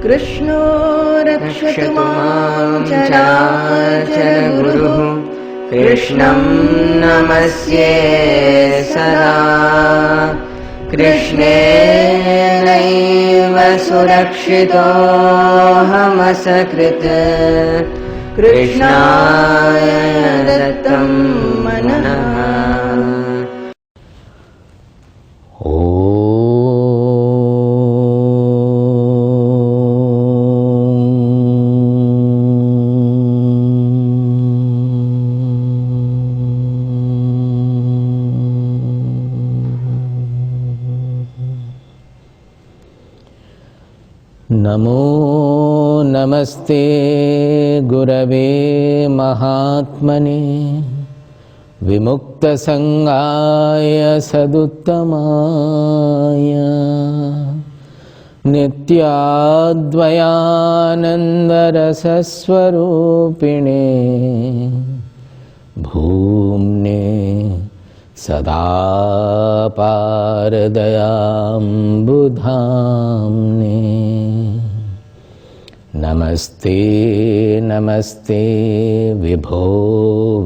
कृष्णो रक्षतु मां चराचरगुरुः कृष्णं नमस्ये सदा। कृष्णेनैव सुरक्षितोऽहमसकृत् कृष्णाय दत्तं मनः। नमो नमस्ते गुरवे महात्मने विमुक्तसंगाय सदुत्तमाय नित्याद्वयानन्दरसस्वरूपिणे भूम्ने सदा पारदयाम्बुधाम्ने। नमस्ते नमस्ते विभो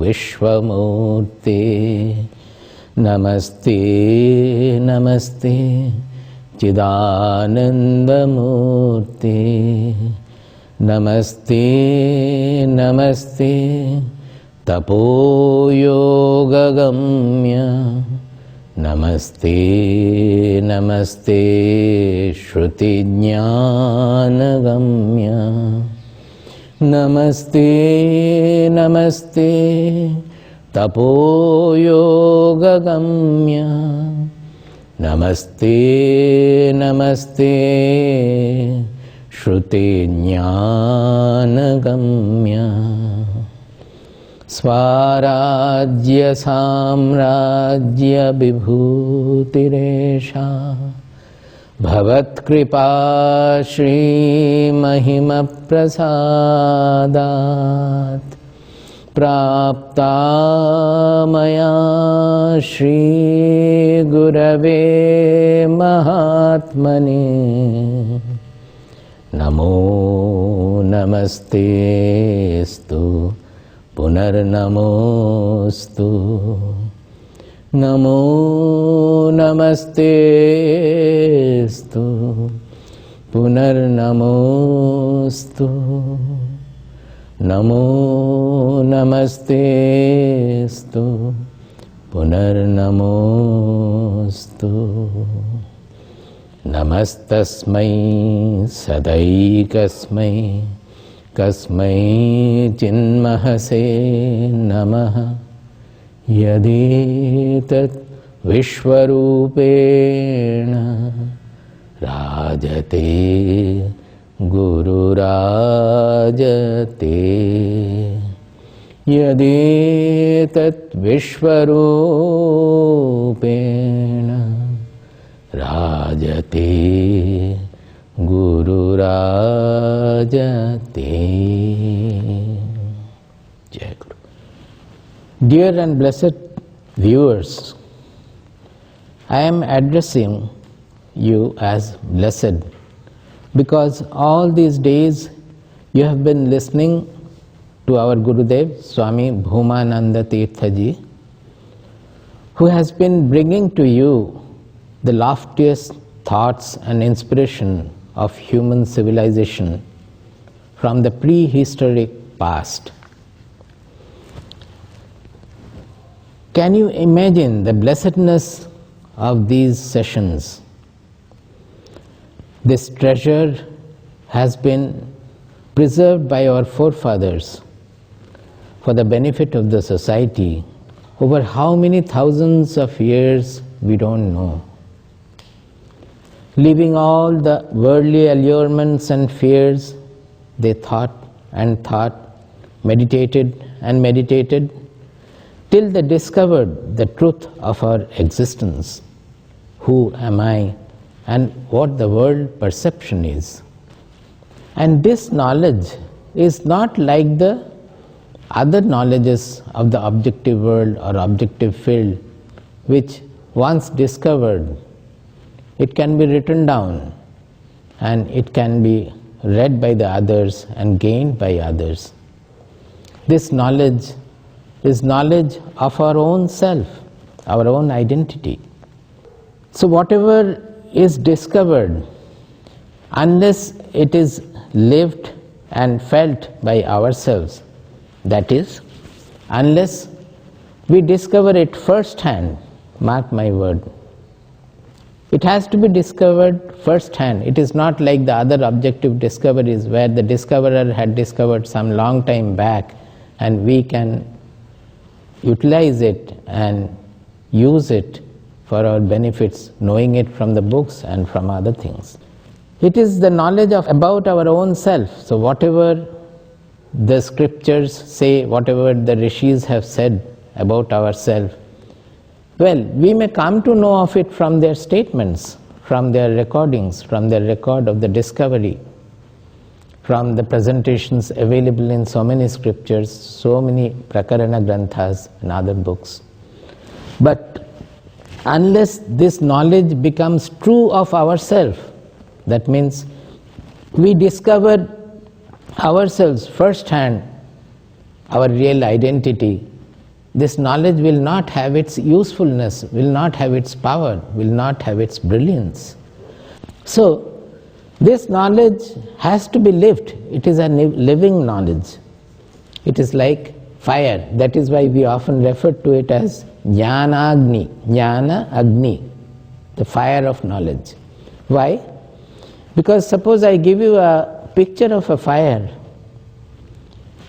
विश्वमूर्ते, नमस्ते नमस्ते चिदानन्दमूर्ते, नमस्ते नमस्ते तपोयोगगम्य, नमस्ते नमस्ते श्रुतिज्ञानगम्य, नमस्ते नमस्ते तपोयोगगम्य, नमस्ते नमस्ते श्रुतिज्ञानगम्य। स्वाराज्य साम्राज्य विभूतिरेषा भवत्कृपा श्रीमहिमप्रसादात् प्राप्ता मया श्रीगुरवे महात्मने। नमो नमस्तेस्तु पुनर्नमोस्तु, नमो नमस्तेस्तु पुनर्नमोस्तु, नमो नमस्तेस्तु पुनर्नमोस्तु। नमस्तस्मै सदैकस्मै कस्मै चिन्महसे नमः। यदेतत् विश्वरूपेण राजते गुरुराजते, यदेतत् विश्वरूपेण राजते गुरुराजते। Jai Guru. Dear and blessed viewers, I am addressing you as blessed because all these days you have been listening to our Gurudev Swami Bhumananda Tirtha Ji, who has been bringing to you the loftiest thoughts and inspiration of human civilization from the prehistoric past. Can you imagine the blessedness of these sessions? This treasure has been preserved by our forefathers for the benefit of the society over how many thousands of years we don't know. Leaving all the worldly allurements and fears, they thought and thought, meditated and meditated, till they discovered the truth of our existence. Who am I and what the world perception is. And this knowledge is not like the other knowledges of the objective world or objective field, which once discovered, it can be written down and it can be read by the others and gained by others. This knowledge is knowledge of our own self, our own identity. So whatever is discovered, unless it is lived and felt by ourselves, that is, unless we discover it firsthand, mark my word, it has to be discovered firsthand. It is not like the other objective discoveries where the discoverer had discovered some long time back and we can utilize it and use it for our benefits, knowing it from the books and from other things. It is the knowledge about our own self. So whatever the scriptures say, whatever the rishis have said about ourselves, well, we may come to know of it from their statements, from their recordings, from their record of the discovery, from the presentations available in so many scriptures, so many prakarana granthas and other books. But unless this knowledge becomes true of ourselves, that means we discover ourselves firsthand, our real identity, this knowledge will not have its usefulness, will not have its power, will not have its brilliance. So, this knowledge has to be lived. It is a living knowledge. It is like fire. That is why we often refer to it as Jnana Agni, Jnana Agni, the fire of knowledge. Why? Because suppose I give you a picture of a fire.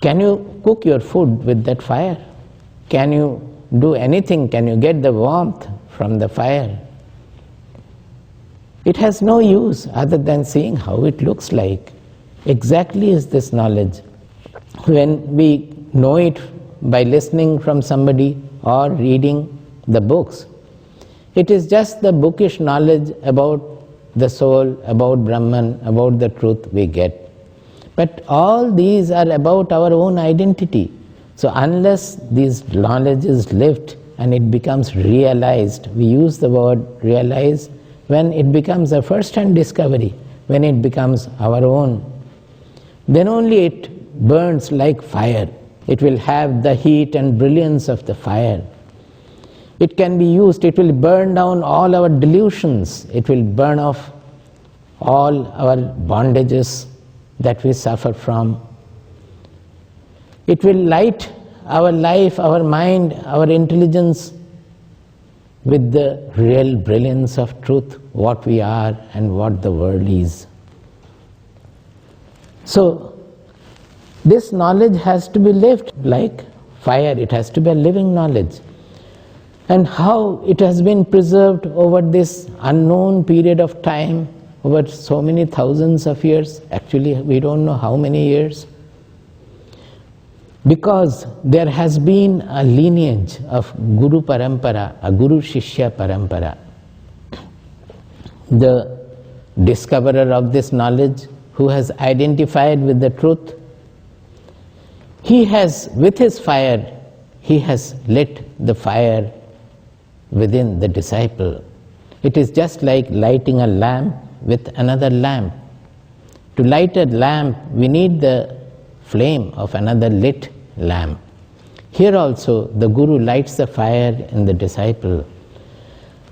Can you cook your food with that fire? Can you do anything? Can you get the warmth from the fire? It has no use other than seeing how it looks like. Exactly is this knowledge. When we know it by listening from somebody or reading the books, it is just the bookish knowledge about the soul, about Brahman, about the truth we get. But all these are about our own identity. So unless this knowledge is lived and it becomes realized, we use the word realize when it becomes a first-hand discovery, when it becomes our own, then only it burns like fire. It will have the heat and brilliance of the fire. It can be used, it will burn down all our delusions, it will burn off all our bondages that we suffer from. It will light our life, our mind, our intelligence with the real brilliance of truth, what we are and what the world is. So, this knowledge has to be lived like fire, it has to be a living knowledge. And how it has been preserved over this unknown period of time, over so many thousands of years, actually we don't know how many years, because there has been a lineage of Guru Parampara, a Guru Shishya Parampara. The discoverer of this knowledge, who has identified with the truth, he has, with his fire, he has lit the fire within the disciple. It is just like lighting a lamp with another lamp. To light a lamp, we need the flame of another lit lamp. Here also, the Guru lights the fire in the disciple.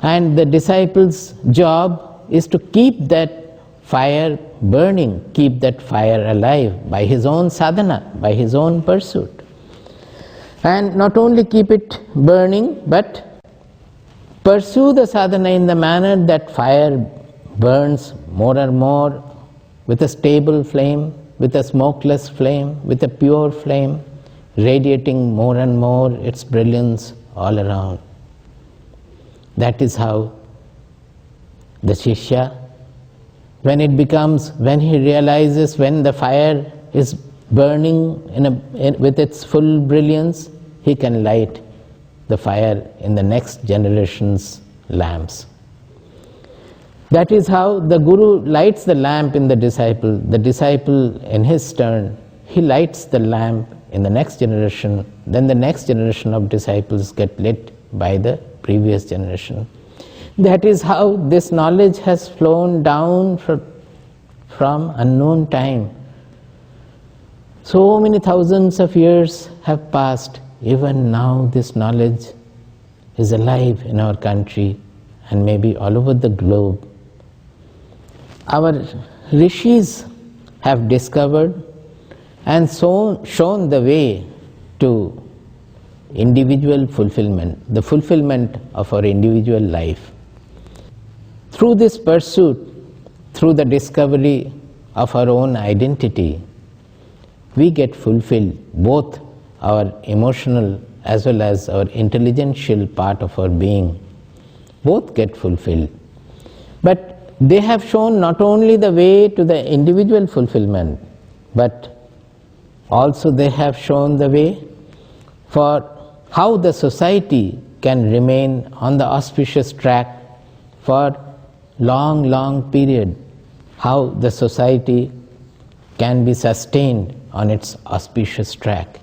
And the disciple's job is to keep that fire burning, keep that fire alive by his own sadhana, by his own pursuit. And not only keep it burning, but pursue the sadhana in the manner that fire burns more and more with a stable flame, with a smokeless flame, with a pure flame, radiating more and more its brilliance all around. That is how the Shishya, when he realizes when the fire is burning with its full brilliance, he can light the fire in the next generation's lamps. That is how the Guru lights the lamp in the disciple. The disciple, in his turn, he lights the lamp in the next generation. Then the next generation of disciples get lit by the previous generation. That is how this knowledge has flown down from unknown time. So many thousands of years have passed. Even now this knowledge is alive in our country and maybe all over the globe. Our rishis have discovered and shown the way to individual fulfillment, the fulfillment of our individual life. Through this pursuit, through the discovery of our own identity, we get fulfilled, both our emotional as well as our intelligential part of our being. Both get fulfilled. But they have shown not only the way to the individual fulfillment, but also they have shown the way for how the society can remain on the auspicious track for long period, how the society can be sustained on its auspicious track.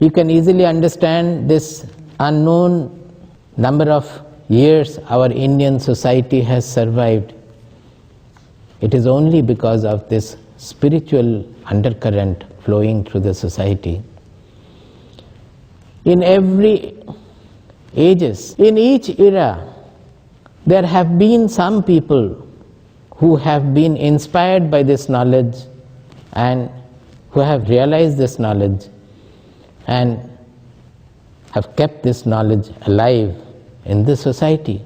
You can easily understand this unknown number of years our Indian society has survived. It is only because of this spiritual undercurrent flowing through the society. In every ages, in each era, there have been some people who have been inspired by this knowledge and who have realized this knowledge and have kept this knowledge alive in the society.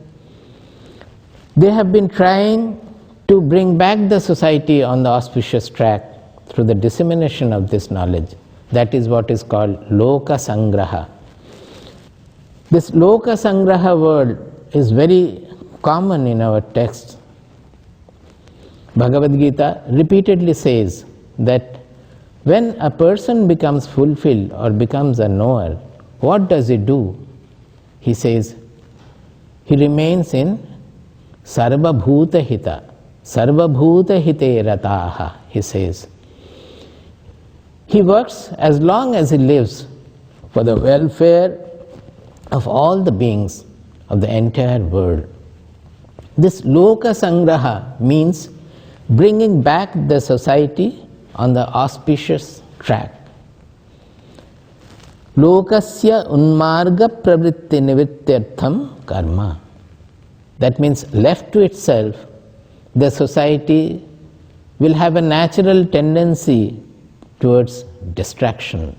They have been trying to bring back the society on the auspicious track through the dissemination of this knowledge. That is what is called Loka Sangraha. This Loka Sangraha word is very common in our texts. Bhagavad Gita repeatedly says that when a person becomes fulfilled or becomes a knower, what does he do? He says, he remains in Sarva Bhuta Hita. Sarva Bhuta Hite Rataha, he says. He works as long as he lives for the welfare of all the beings of the entire world. This Loka Sangraha means bringing back the society on the auspicious track. Lokasya unmarga pravritti nivrityartham karma. That means left to itself, the society will have a natural tendency towards distraction.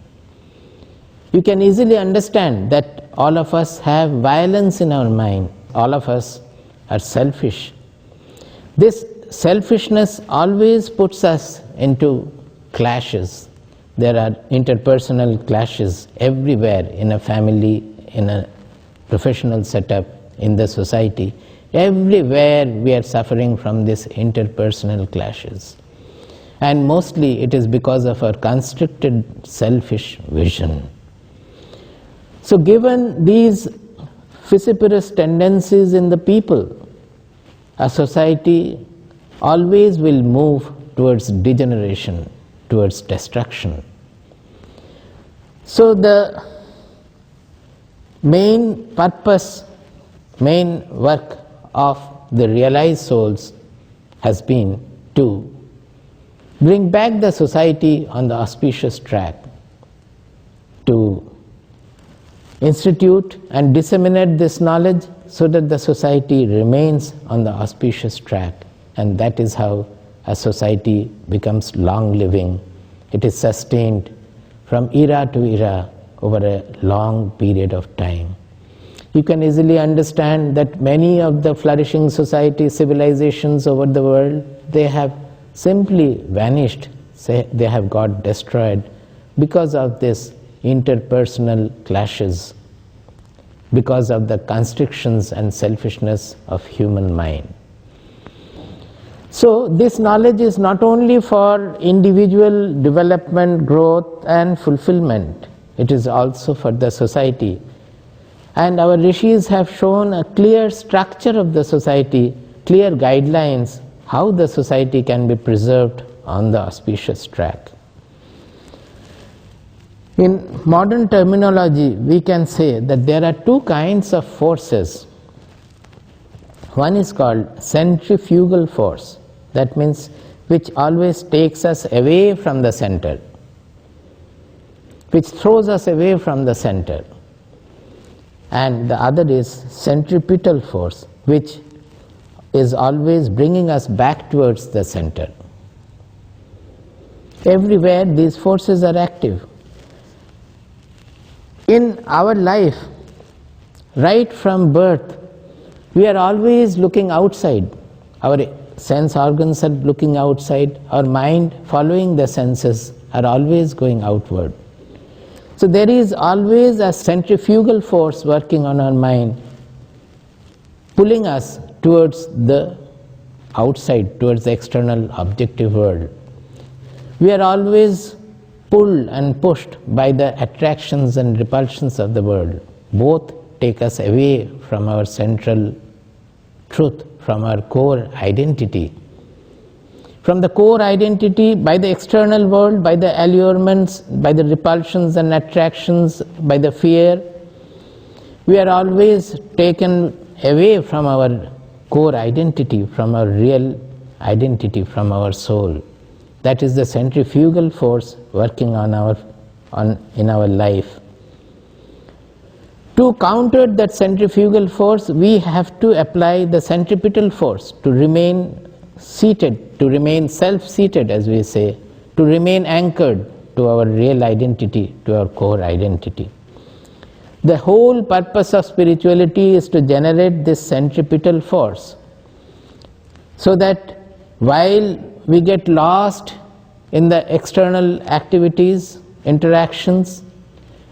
You can easily understand that all of us have violence in our mind. All of us are selfish. This selfishness always puts us into clashes. There are interpersonal clashes everywhere, in a family, in a professional setup, in the society. Everywhere we are suffering from these interpersonal clashes. And mostly it is because of our constricted selfish vision. So given these vociferous tendencies in the people, a society always will move towards degeneration, towards destruction. So the main purpose, main work of the realized souls has been to bring back the society on the auspicious track, to institute and disseminate this knowledge so that the society remains on the auspicious track. And that is how a society becomes long-living. It is sustained from era to era over a long period of time. You can easily understand that many of the flourishing societies, civilizations over the world, they have simply vanished, they have got destroyed because of this interpersonal clashes, because of the constrictions and selfishness of human mind. So this knowledge is not only for individual development, growth and fulfillment, it is also for the society. And our rishis have shown a clear structure of the society, clear guidelines how the society can be preserved on the auspicious track. In modern terminology, we can say that there are two kinds of forces. One is called centrifugal force. That means which always takes us away from the center, which throws us away from the center. And the other is centripetal force, which is always bringing us back towards the center. Everywhere these forces are active. In our life, right from birth, we are always looking outside. Our sense organs are looking outside. Our mind, following the senses, are always going outward. So there is always a centrifugal force working on our mind, pulling us towards the outside, towards the external objective world. We are always pulled and pushed by the attractions and repulsions of the world. Both take us away from our central truth, from our core identity. From the core identity, by the external world, by the allurements, by the repulsions and attractions, by the fear, we are always taken away from our core identity, from our real identity, from our soul. That is the centrifugal force working in our life. To counter that centrifugal force, we have to apply the centripetal force to remain seated, to remain self-seated, as we say, to remain anchored to our real identity, to our core identity. The whole purpose of spirituality is to generate this centripetal force, so that while we get lost in the external activities, interactions,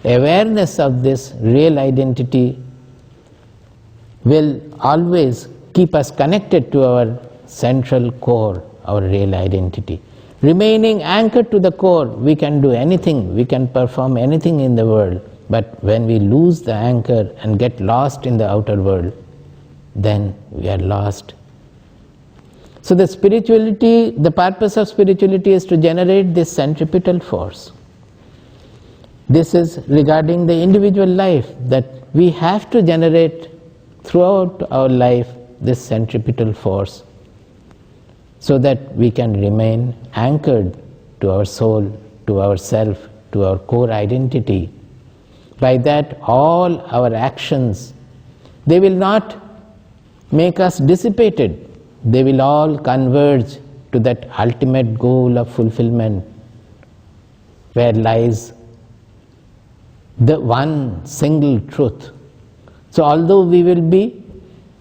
awareness of this real identity will always keep us connected to our central core, our real identity. Remaining anchored to the core, we can do anything, we can perform anything in the world, but when we lose the anchor and get lost in the outer world, then we are lost. So the spirituality, the purpose of spirituality is to generate this centripetal force. This is regarding the individual life, that we have to generate throughout our life this centripetal force, so that we can remain anchored to our soul, to ourself, to our core identity. By that, all our actions, they will not make us dissipated. They will all converge to that ultimate goal of fulfillment, where lies the one single truth. So although we will be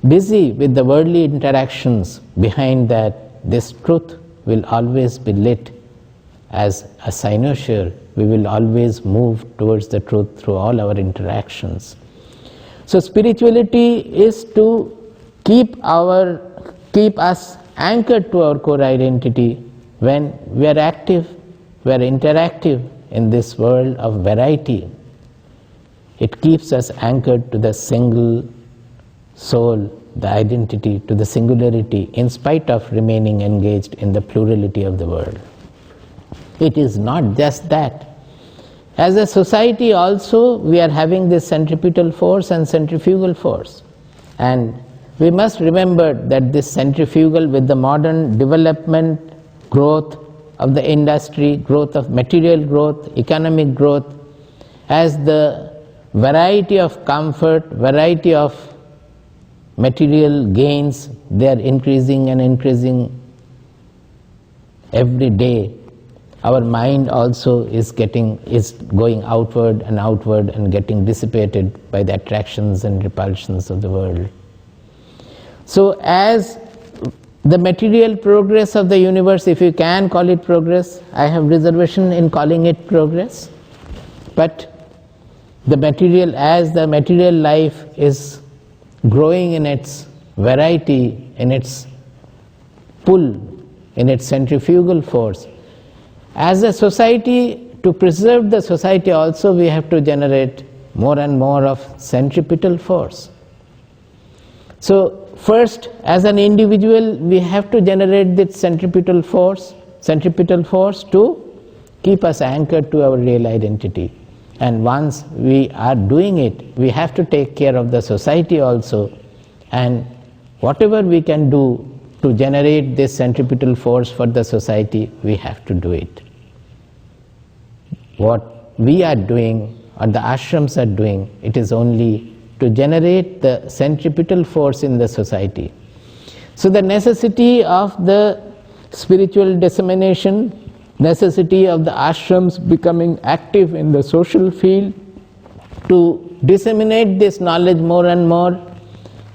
busy with the worldly interactions, behind that, this truth will always be lit as a cynosure. We will always move towards the truth through all our interactions. So spirituality is to keep us anchored to our core identity. When we are active, we are interactive in this world of variety. It keeps us anchored to the single soul, the identity, to the singularity, in spite of remaining engaged in the plurality of the world. It is not just that. As a society also, we are having this centripetal force and centrifugal force. And we must remember that this centrifugal, with the modern development, growth of the industry, growth of material growth, economic growth, as the variety of comfort, variety of material gains, they are increasing and increasing every day. Our mind also is going outward and getting dissipated by the attractions and repulsions of the world. So as the material progress of the universe, if you can call it progress, I have reservation in calling it progress, but as the material life is growing in its variety, in its pull, in its centrifugal force, as a society, to preserve the society also, we have to generate more and more of centripetal force. So first, as an individual, we have to generate this centripetal force to keep us anchored to our real identity. And once we are doing it, we have to take care of the society also, and whatever we can do to generate this centripetal force for the society, we have to do it. What we are doing, or the ashrams are doing, it is only to generate the centripetal force in the society. So the necessity of the spiritual dissemination, necessity of the ashrams becoming active in the social field to disseminate this knowledge more and more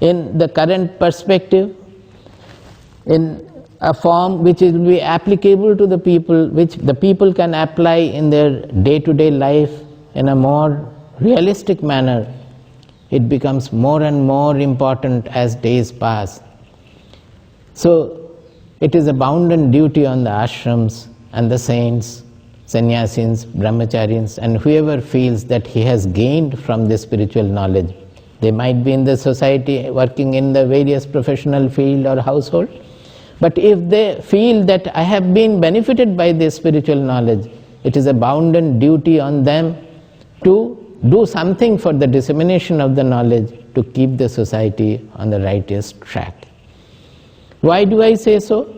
in the current perspective, in a form which will be applicable to the people, which the people can apply in their day-to-day life in a more realistic manner. It becomes more and more important as days pass. So it is a bounden duty on the ashrams and the saints, sannyasins, brahmacharis, and whoever feels that he has gained from this spiritual knowledge. They might be in the society working in the various professional field or household, but if they feel that I have been benefited by this spiritual knowledge, it is a bounden duty on them to do something for the dissemination of the knowledge to keep the society on the righteous track. Why do I say so?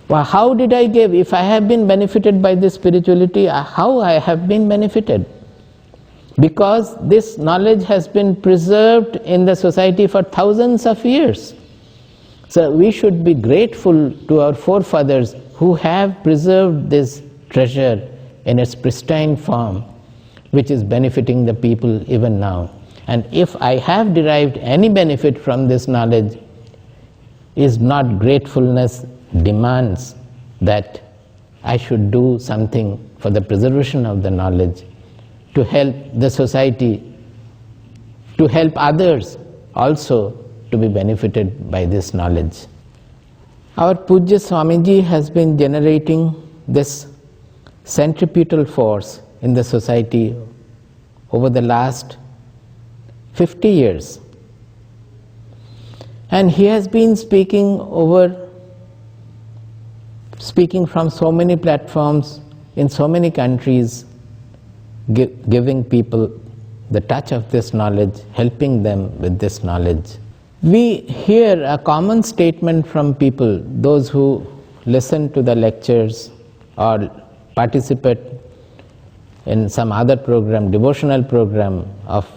Well, how did I give? If I have been benefited by this spirituality, how I have been benefited? Because this knowledge has been preserved in the society for thousands of years. So we should be grateful to our forefathers who have preserved this treasure in its pristine form, which is benefiting the people even now. And if I have derived any benefit from this knowledge, is not gratefulness demands that I should do something for the preservation of the knowledge, to help the society, to help others also to be benefited by this knowledge. Our Pujya Swamiji has been generating this centripetal force in the society over the last 50 years. And he has been speaking from so many platforms in so many countries, giving people the touch of this knowledge, helping them with this knowledge. We hear a common statement from people, those who listen to the lectures or participate in some other program, devotional program of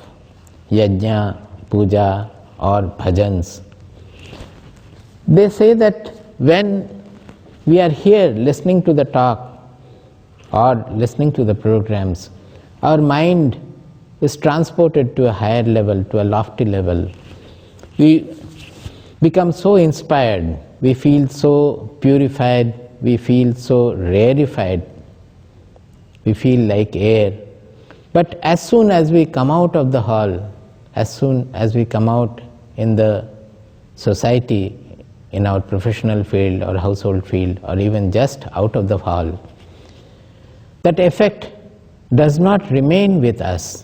yajna, puja or bhajans. They say that when we are here listening to the talk or listening to the programs, our mind is transported to a higher level, to a lofty level. We become so inspired, we feel so purified, we feel so rarefied, we feel like air. But as soon as we come out of the hall, as soon as we come out in the society, in our professional field or household field, or even just out of the hall, that effect does not remain with us.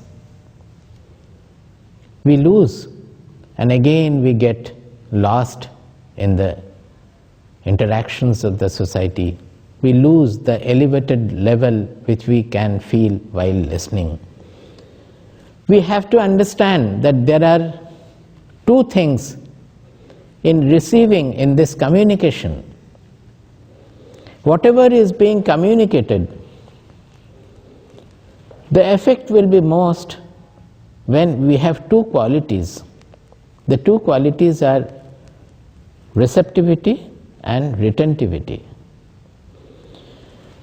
We lose, and again we get lost in the interactions of the society. We lose the elevated level which we can feel while listening. We have to understand that there are two things in receiving, in this communication. Whatever is being communicated, the effect will be most when we have two qualities. The two qualities are receptivity and retentivity.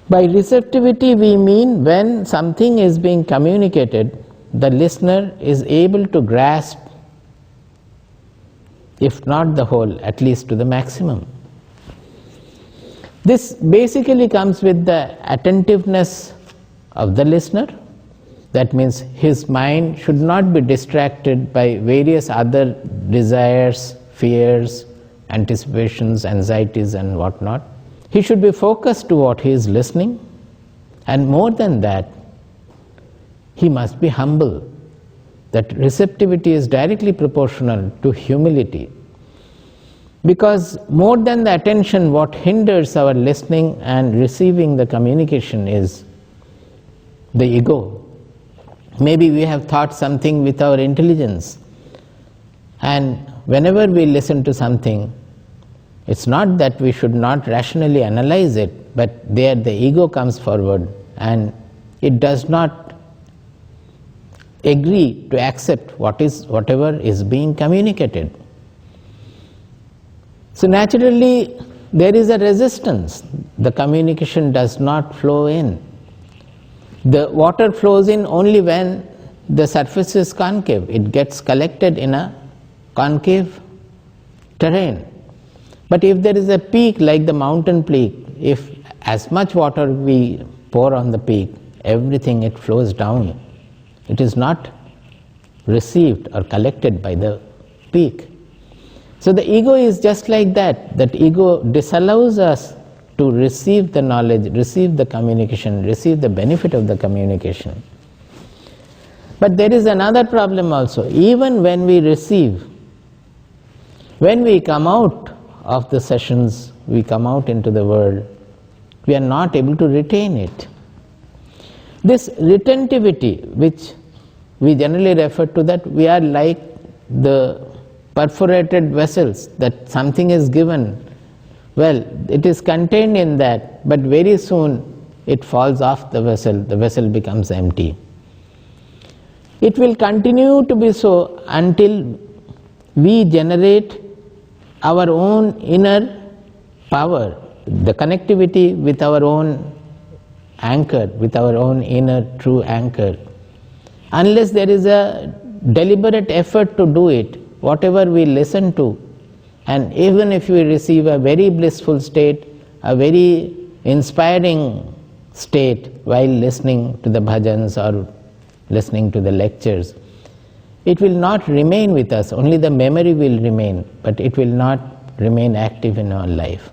By receptivity we mean when something is being communicated, the listener is able to grasp, if not the whole, at least to the maximum. This basically comes with the attentiveness of the listener. That means his mind should not be distracted by various other desires, fears, anticipations, anxieties and whatnot. He should be focused to what he is listening, and more than that, he must be humble. That receptivity is directly proportional to humility. Because more than the attention, what hinders our listening and receiving the communication is the ego. Maybe we have thought something with our intelligence, and whenever we listen to something, It's not that we should not rationally analyze it, but there the ego comes forward and it does not agree to accept whatever is being communicated. So naturally there is a resistance. The communication does not flow in. The water flows in only when the surface is concave. It gets collected in a concave terrain. But if there is a peak like the mountain peak, if as much water we pour on the peak, everything it flows down. It is not received or collected by the peak. So the ego is just like that. That ego disallows us to receive the knowledge, receive the communication, receive the benefit of the communication. But there is another problem also. Even when we receive, when we come out of the sessions, we come out into the world, we are not able to retain it. This retentivity, which we generally refer to, that we are like the perforated vessels, that something is given, well, it is contained in that, but very soon it falls off the vessel becomes empty. It will continue to be so until we generate our own inner power, the connectivity with our own anchor, with our own inner true anchor. Unless there is a deliberate effort to do it, whatever we listen to, and even if we receive a very blissful state, a very inspiring state while listening to the bhajans or listening to the lectures, it will not remain with us. Only the memory will remain, but it will not remain active in our life.